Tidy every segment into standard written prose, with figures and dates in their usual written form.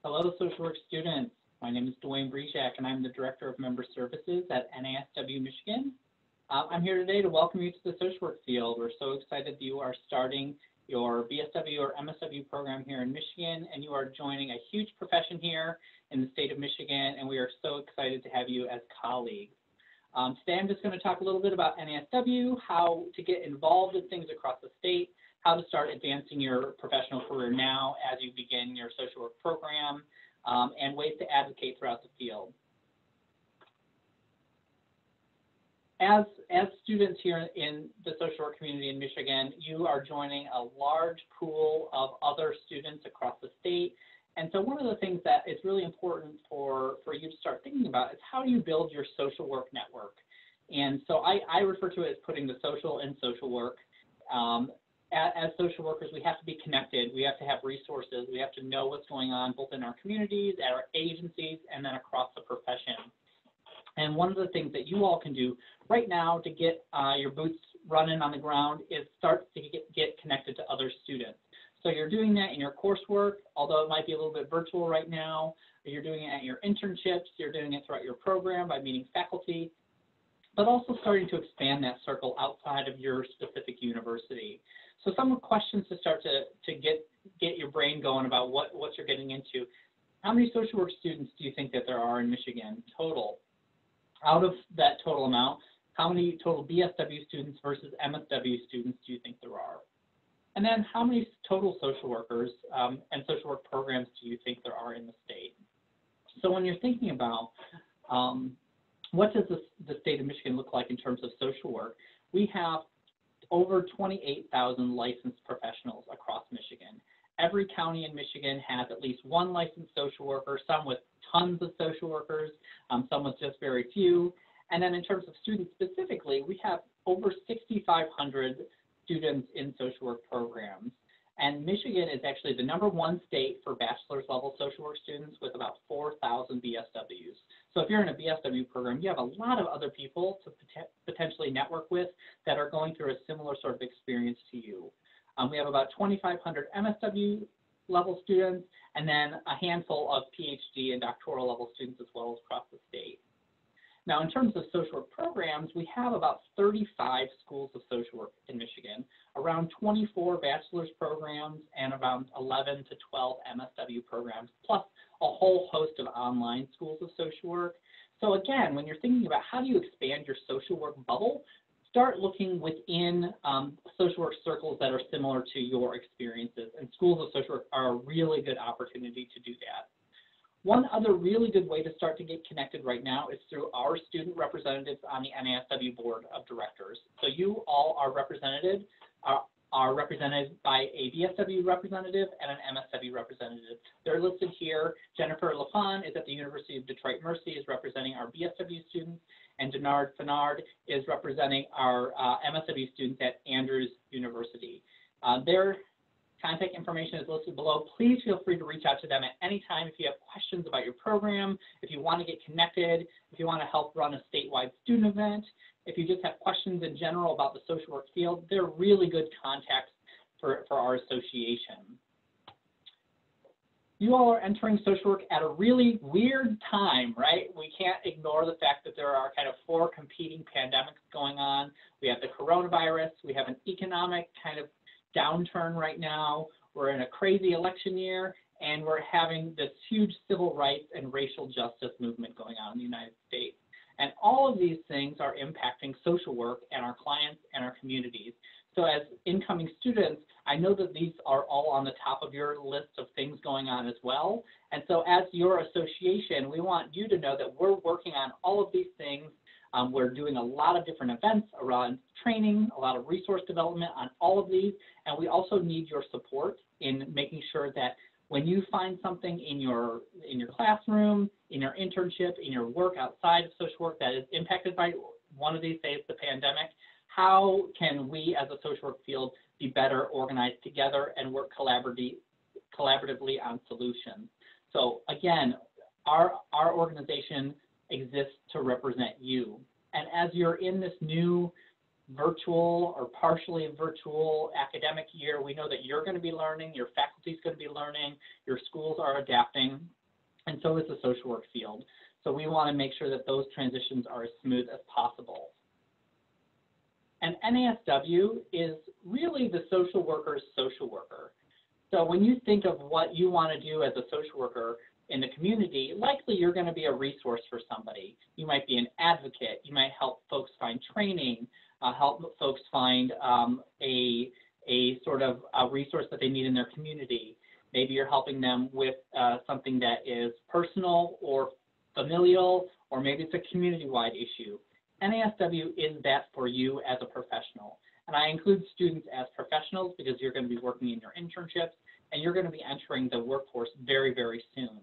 Hello, social work students. My name is Duane Breijak, and I'm the Director of Member Services at NASW-Michigan. I'm here today to welcome you to the social work field. We're so excited that you are starting your BSW or MSW program here in Michigan, and you are joining a huge profession here in the state of Michigan, and we are so excited to have you as colleagues. Today I'm just going to talk a little bit about NASW, how to get involved in things across the state, how to start advancing your professional career now as you begin your social work program, and ways to advocate throughout the field. As students here in the social work community in Michigan, you are joining a large pool of other students across the state. And so one of the things that is really important for you to start thinking about is how do you build your social work network? And so I refer to it as putting the social in social work. As social workers, we have to be connected. We have to have resources. We have to know what's going on both in our communities, at our agencies, and then across the profession. And one of the things that you all can do right now to get your boots running on the ground is start to get connected to other students. So you're doing that in your coursework, although it might be a little bit virtual right now. You're doing it at your internships. You're doing it throughout your program by meeting faculty, but also starting to expand that circle outside of your specific university. So some questions to start to get your brain going about what you're getting into. How many social work students do you think that there are in Michigan total? Out of that total amount, how many total BSW students versus MSW students do you think there are? And then how many total social workers and social work programs do you think there are in the state? So when you're thinking about what does the state of Michigan look like in terms of social work, we have over 28,000 licensed professionals across Michigan. Every county in Michigan has at least one licensed social worker, some with tons of social workers, some with just very few. And then in terms of students specifically, we have over 6,500 students in social work programs. And Michigan is actually the #1 state for bachelor's level social work students with about 4,000 BSWs. So if you're in a BSW program, you have a lot of other people to potentially network with that are going through a similar sort of experience to you. We have about 2,500 MSW level students, and then a handful of PhD and doctoral level students as well across the state. Now, in terms of social work programs, we have about 35 schools of social work in Michigan, around 24 bachelor's programs, and around 11 to 12 MSW programs, plus a whole host of online schools of social work. So again, when you're thinking about how do you expand your social work bubble, start looking within social work circles that are similar to your experiences, and schools of social work are a really good opportunity to do that. One other really good way to start to get connected right now is through our student representatives on the NASW Board of Directors. So you all are represented by a BSW representative and an MSW representative. They're listed here. Jennifer LaFon is at the University of Detroit Mercy, is representing our BSW students, and Denard Fenard is representing our MSW students at Andrews University. Their contact information is listed below. Please feel free to reach out to them at any time if you have questions about your program, if you want to get connected, if you want to help run a statewide student event, if you just have questions in general about the social work field. They're really good contacts for our association. You all are entering social work at a really weird time, right? We can't ignore the fact that there are kind of 4 competing pandemics going on. We have the coronavirus, we have an economic kind of downturn right now, we're in a crazy election year, and we're having this huge civil rights and racial justice movement going on in the United States. And all of these things are impacting social work and our clients and our communities. So as incoming students, I know that these are all on the top of your list of things going on as well. And so as your association, we want you to know that we're working on all of these things. We're doing a lot of different events around training, a lot of resource development on all of these, and we also need your support in making sure that when you find something in your classroom, in your internship, in your work outside of social work that is impacted by one of these days, the pandemic, how can we as a social work field be better organized together and work collaboratively on solutions? So again, our organization exists to represent you. And as you're in this new virtual or partially virtual academic year. We know that you're going to be learning, your faculty is going to be learning, your schools are adapting, and so is the social work field. So we want to make sure that those transitions are as smooth as possible. And NASW is really the social worker's social worker. So when you think of what you want to do as a social worker in the community, likely you're going to be a resource for somebody. You might be an advocate. You might help folks find training, help folks find a sort of a resource that they need in their community. Maybe you're helping them with something that is personal or familial, or maybe it's a community-wide issue. NASW is that for you as a professional. And I include students as professionals because you're going to be working in your internships and you're going to be entering the workforce very, very soon.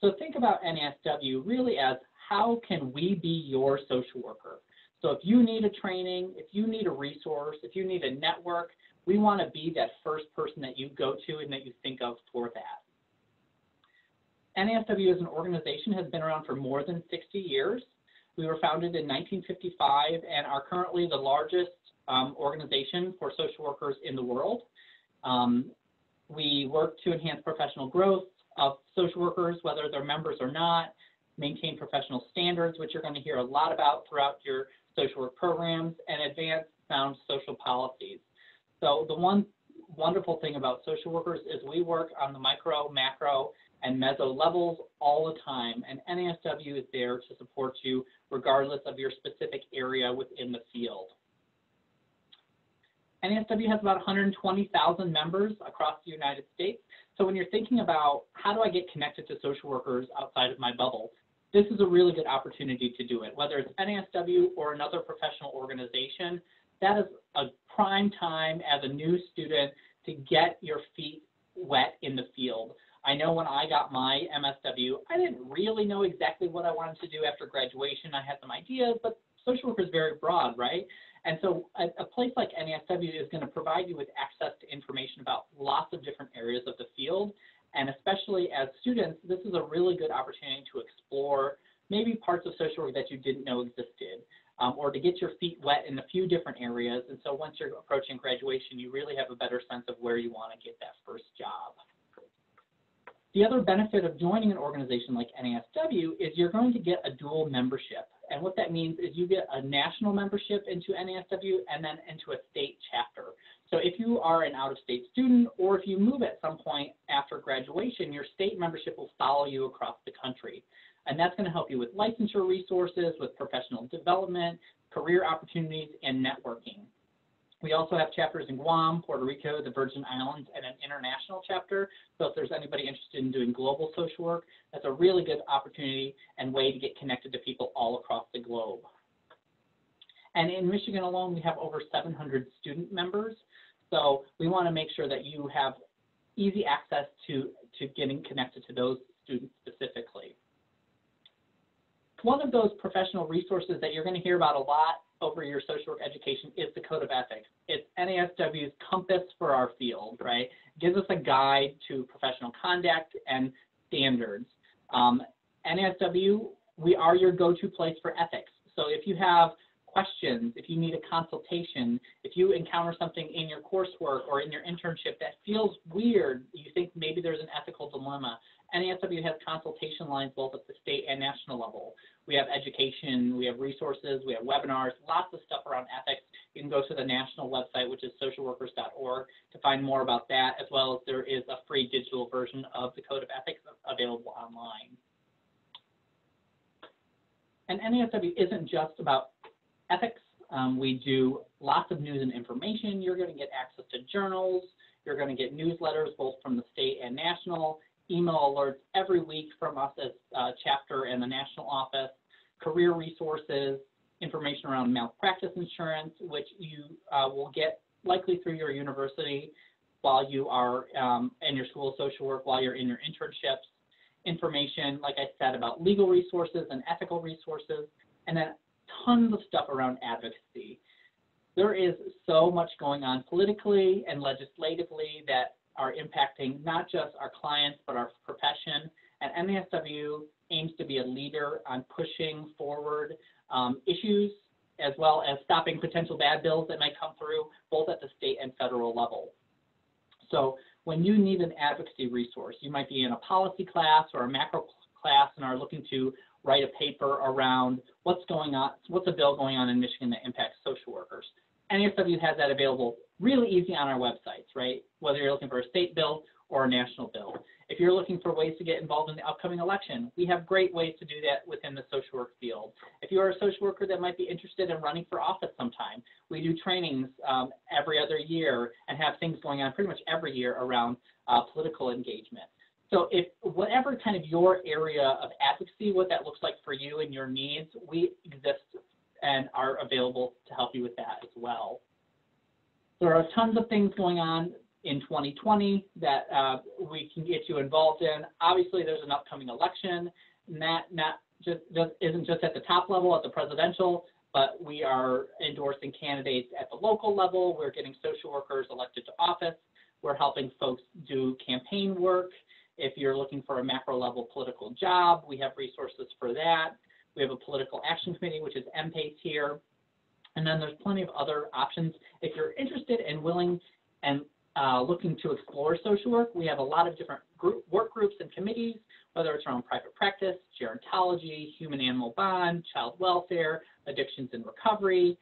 So think about NASW really as how can we be your social worker? So if you need a training, if you need a resource, if you need a network, we want to be that first person that you go to and that you think of for that. NASW as an organization has been around for more than 60 years. We were founded in 1955 and are currently the largest organization for social workers in the world. We work to enhance professional growth of social workers, whether they're members or not, maintain professional standards, which you're going to hear a lot about throughout your social work programs, and advance sound social policies. So the one wonderful thing about social workers is we work on the micro, macro, and meso levels all the time, and NASW is there to support you regardless of your specific area within the field. NASW has about 120,000 members across the United States, so when you're thinking about how do I get connected to social workers outside of my bubble, this is a really good opportunity to do it. Whether it's NASW or another professional organization, that is a prime time as a new student to get your feet wet in the field. I know when I got my MSW, I didn't really know exactly what I wanted to do after graduation. I had some ideas, but social work is very broad, right? And so a place like NASW is going to provide you with access to information about lots of different areas of the field. And especially as students, this is a really good opportunity to explore maybe parts of social work that you didn't know existed, or to get your feet wet in a few different areas. And so once you're approaching graduation, you really have a better sense of where you want to get that first job. The other benefit of joining an organization like NASW is you're going to get a dual membership. And what that means is you get a national membership into NASW and then into a state chapter. So if you are an out-of-state student, or if you move at some point after graduation, your state membership will follow you across the country. And that's going to help you with licensure resources, with professional development, career opportunities, and networking. We also have chapters in Guam, Puerto Rico, the Virgin Islands, and an international chapter. So if there's anybody interested in doing global social work, that's a really good opportunity and way to get connected to people all across the globe. And in Michigan alone, we have over 700 student members. So we want to make sure that you have easy access to getting connected to those students specifically. One of those professional resources that you're going to hear about a lot over your social work education is the Code of Ethics. It's NASW's compass for our field, right? It gives us a guide to professional conduct and standards. NASW, we are your go-to place for ethics. So if you have questions, if you need a consultation, if you encounter something in your coursework or in your internship that feels weird, you think maybe there's an ethical dilemma, NASW has consultation lines both at the state and national level. We have education, we have resources, we have webinars, lots of stuff around ethics. You can go to the national website, which is socialworkers.org, to find more about that, as well as there is a free digital version of the Code of Ethics available online. And NASW isn't just about ethics. We do lots of news and information. You're going to get access to journals. You're going to get newsletters, both from the state and national, email alerts every week from us as a chapter and the national office, career resources, information around malpractice insurance, which you will get likely through your university while you are in your school of social work, while you're in your internships, information, like I said, about legal resources and ethical resources, and then tons of stuff around advocacy. There is so much going on politically and legislatively that are impacting not just our clients, but our profession. And NASW aims to be a leader on pushing forward issues as well as stopping potential bad bills that might come through both at the state and federal level. So when you need an advocacy resource, you might be in a policy class or a macro class and are looking to write a paper around what's a bill going on in Michigan that impacts social workers. NASW has that available really easy on our websites, right? Whether you're looking for a state bill or a national bill. If you're looking for ways to get involved in the upcoming election, we have great ways to do that within the social work field. If you are a social worker that might be interested in running for office sometime, we do trainings every other year and have things going on pretty much every year around political engagement. So if whatever kind of your area of advocacy, what that looks like for you and your needs, we exist and are available to help you with that as well. There are tons of things going on in 2020 that we can get you involved in. Obviously, there's an upcoming election, and that isn't just at the top level, at the presidential, but we are endorsing candidates at the local level. We're getting social workers elected to office. We're helping folks do campaign work. If you're looking for a macro level political job, we have resources for that. We have a political action committee, which is MPACE here. And then there's plenty of other options. If you're interested and willing and looking to explore social work, we have a lot of different work groups and committees, whether it's around private practice, gerontology, human-animal bond, child welfare, addictions and recovery.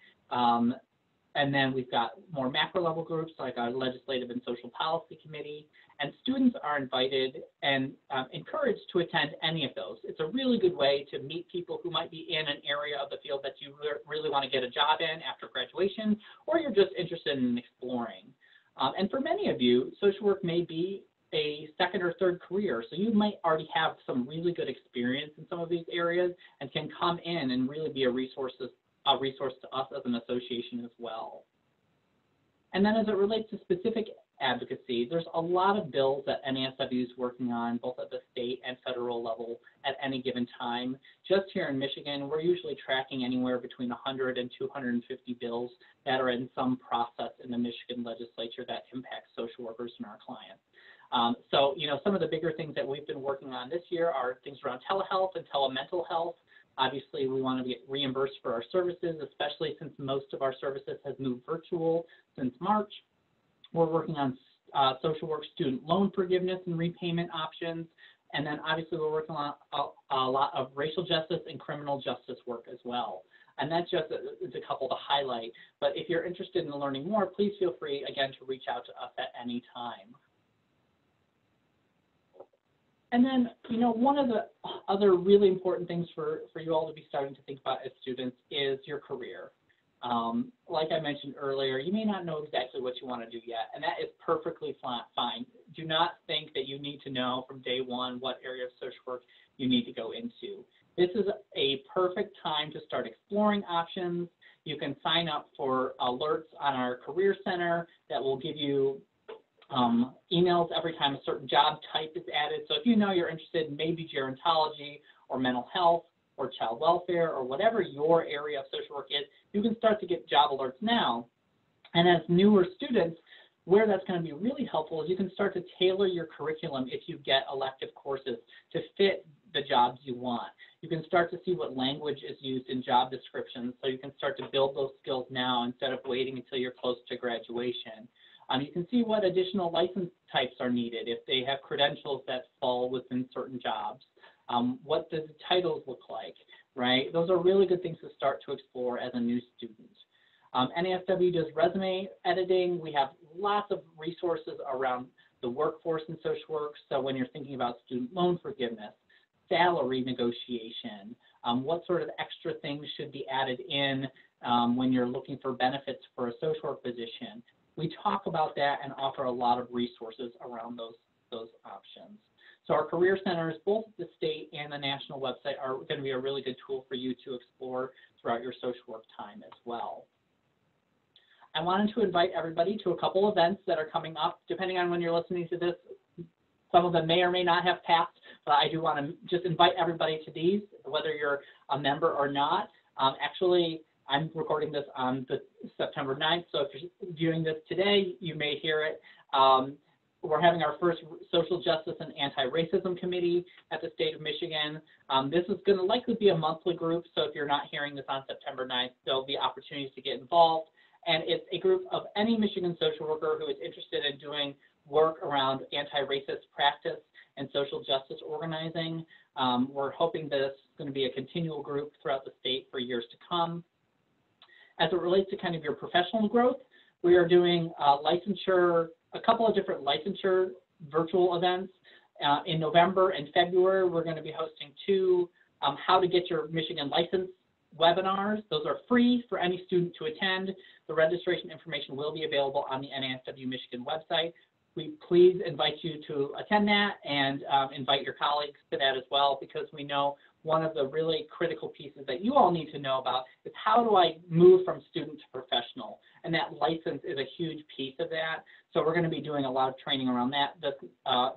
And then we've got more macro-level groups like our Legislative and Social Policy Committee. And students are invited and encouraged to attend any of those. It's a really good way to meet people who might be in an area of the field that you really want to get a job in after graduation, or you're just interested in exploring. And for many of you, social work may be a second or third career, so you might already have some really good experience in some of these areas and can come in and really be a resource to us as an association as well. And then as it relates to specific advocacy, there's a lot of bills that NASW is working on, both at the state and federal level at any given time. Just here in Michigan, we're usually tracking anywhere between 100 and 250 bills that are in some process in the Michigan legislature that impacts social workers and our clients. So, some of the bigger things that we've been working on this year are things around telehealth and telemental health. Obviously, we want to get reimbursed for our services, especially since most of our services has moved virtual since March. We're working on social work student loan forgiveness and repayment options. And then obviously we're working on a lot of racial justice and criminal justice work as well. And that's just a couple to highlight. But if you're interested in learning more, please feel free, again, to reach out to us at any time. And then, one of the other really important things for you all to be starting to think about as students is your career. Like I mentioned earlier, you may not know exactly what you want to do yet, and that is perfectly fine. Do not think that you need to know from day one what area of social work you need to go into. This is a perfect time to start exploring options. You can sign up for alerts on our Career Center that will give you emails every time a certain job type is added. So if you know you're interested in maybe gerontology or mental health or child welfare or whatever your area of social work is, you can start to get job alerts now. And as newer students, where that's going to be really helpful is you can start to tailor your curriculum if you get elective courses to fit the jobs you want. You can start to see what language is used in job descriptions, so you can start to build those skills now instead of waiting until you're close to graduation. You can see what additional license types are needed if they have credentials that fall within certain jobs. What does the titles look like, right? Those are really good things to start to explore as a new student. NASW does resume editing. We have lots of resources around the workforce in social work. So when you're thinking about student loan forgiveness, salary negotiation, what sort of extra things should be added in when you're looking for benefits for a social work position. We talk about that and offer a lot of resources around those options. So our career centers, both the state and the national website, are going to be a really good tool for you to explore throughout your social work time as well. I wanted to invite everybody to a couple events that are coming up. Depending on when you're listening to this, some of them may or may not have passed, but I do want to just invite everybody to these, whether you're a member or not. Actually, I'm recording this on September 9th, so if you're viewing this today, you may hear it We're having our first social justice and anti-racism committee at the state of Michigan. This is going to likely be a monthly group, so if you're not hearing this on September 9th, there'll be opportunities to get involved. And it's a group of any Michigan social worker who is interested in doing work around anti-racist practice and social justice organizing. We're hoping that it's going to be a continual group throughout the state for years to come. As it relates to kind of your professional growth, we are doing a couple of different licensure virtual events. In November and February, we're going to be hosting two how to get your Michigan license webinars. Those are free for any student to attend. The registration information will be available on the NASW-Michigan website. We please invite you to attend that and invite your colleagues to that as well, because we know one of the really critical pieces that you all need to know about is how do I move from student to professional, and that license is a huge piece of that. So we're going to be doing a lot of training around that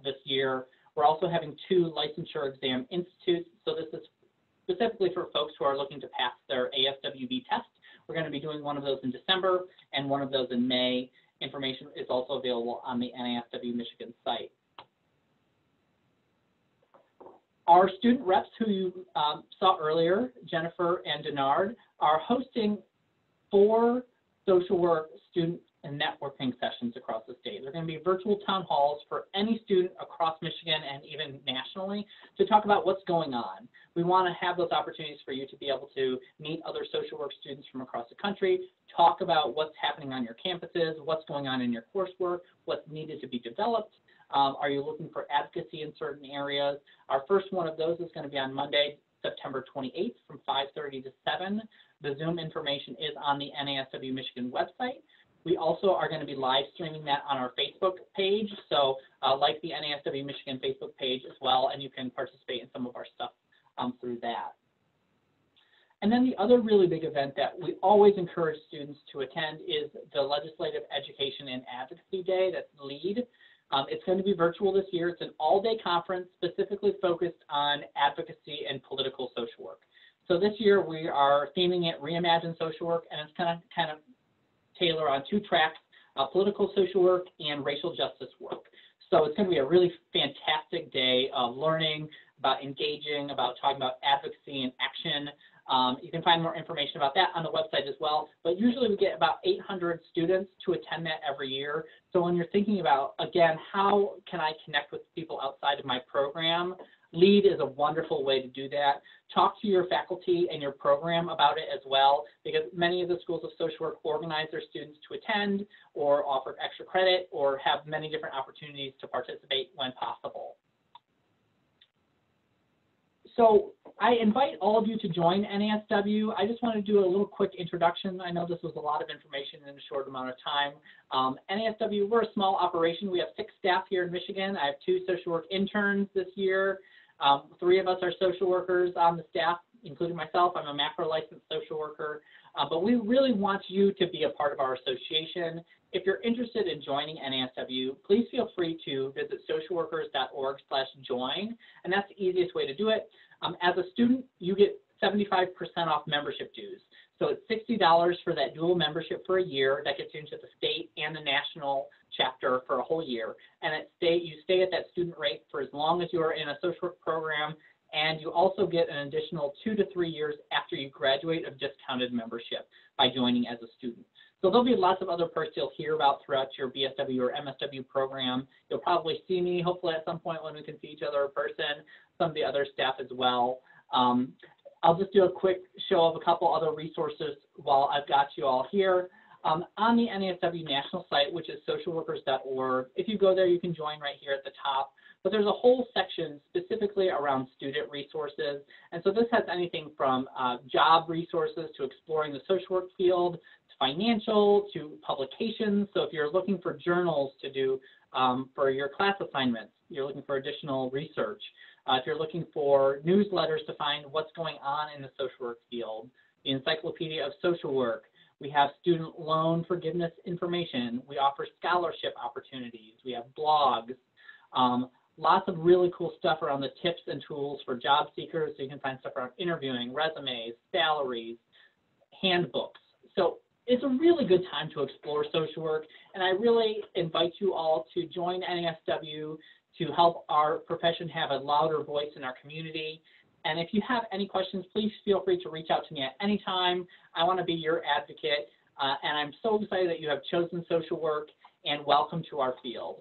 this year. We're also having two licensure exam institutes. So this is specifically for folks who are looking to pass their ASWB test. We're going to be doing one of those in December and one of those in May. Information is also available on the NASW-Michigan site. Our student reps who you saw earlier, Jennifer and Denard, are hosting 4 social work student and networking sessions across the state. They're going to be virtual town halls for any student across Michigan and even nationally to talk about what's going on. We want to have those opportunities for you to be able to meet other social work students from across the country, talk about what's happening on your campuses, what's going on in your coursework, what's needed to be developed. Are you looking for advocacy in certain areas? Our first one of those is going to be on Monday, September 28th from 5:30 to 7. The Zoom information is on the NASW-Michigan website. We also are going to be live streaming that on our Facebook page, so like the NASW-Michigan Facebook page as well, and you can participate in some of our stuff through that. And then the other really big event that we always encourage students to attend is the Legislative Education and Advocacy Day, that's LEAD. It's going to be virtual this year. It's an all-day conference specifically focused on advocacy and political social work. So this year we are theming it Reimagine Social Work, and it's kind of tailor on 2 tracks, political social work and racial justice work. So it's going to be a really fantastic day of learning, about engaging, about talking about advocacy and action. You can find more information about that on the website as well. But usually we get about 800 students to attend that every year. So when you're thinking about, again, how can I connect with people outside of my program, LEAD is a wonderful way to do that. Talk to your faculty and your program about it as well, because many of the schools of social work organize their students to attend or offer extra credit or have many different opportunities to participate when possible. So I invite all of you to join NASW. I just want to do a little quick introduction. I know this was a lot of information in a short amount of time. NASW, we're a small operation. We have 6 staff here in Michigan. I have 2 social work interns this year. 3 of us are social workers on the staff, including myself. I'm a macro licensed social worker. But we really want you to be a part of our association. If you're interested in joining NASW, please feel free to visit socialworkers.org/join, and that's the easiest way to do it. As a student, you get 75% off membership dues. So it's $60 for that dual membership for a year. That gets you into the state and the national chapter for a whole year. And you stay at that student rate for as long as you are in a social work program, and you also get an additional 2 to 3 years after you graduate of discounted membership by joining as a student. So there'll be lots of other perks you'll hear about throughout your BSW or MSW program. You'll probably see me, hopefully at some point when we can see each other in person, some of the other staff as well. I'll just do a quick show of a couple other resources while I've got you all here. On the NASW national site, which is socialworkers.org, if you go there, you can join right here at the top. But there's a whole section specifically around student resources. And so this has anything from job resources to exploring the social work field, to financial, to publications. So if you're looking for journals to do for your class assignments, you're looking for additional research. If you're looking for newsletters to find what's going on in the social work field, the Encyclopedia of Social Work. We have student loan forgiveness information. We offer scholarship opportunities. We have blogs. Lots of really cool stuff around the tips and tools for job seekers. So you can find stuff around interviewing, resumes, salaries, handbooks. So it's a really good time to explore social work, and I really invite you all to join NASW to help our profession have a louder voice in our community. And if you have any questions, please feel free to reach out to me at any time. I want to be your advocate, and I'm so excited that you have chosen social work, and welcome to our field.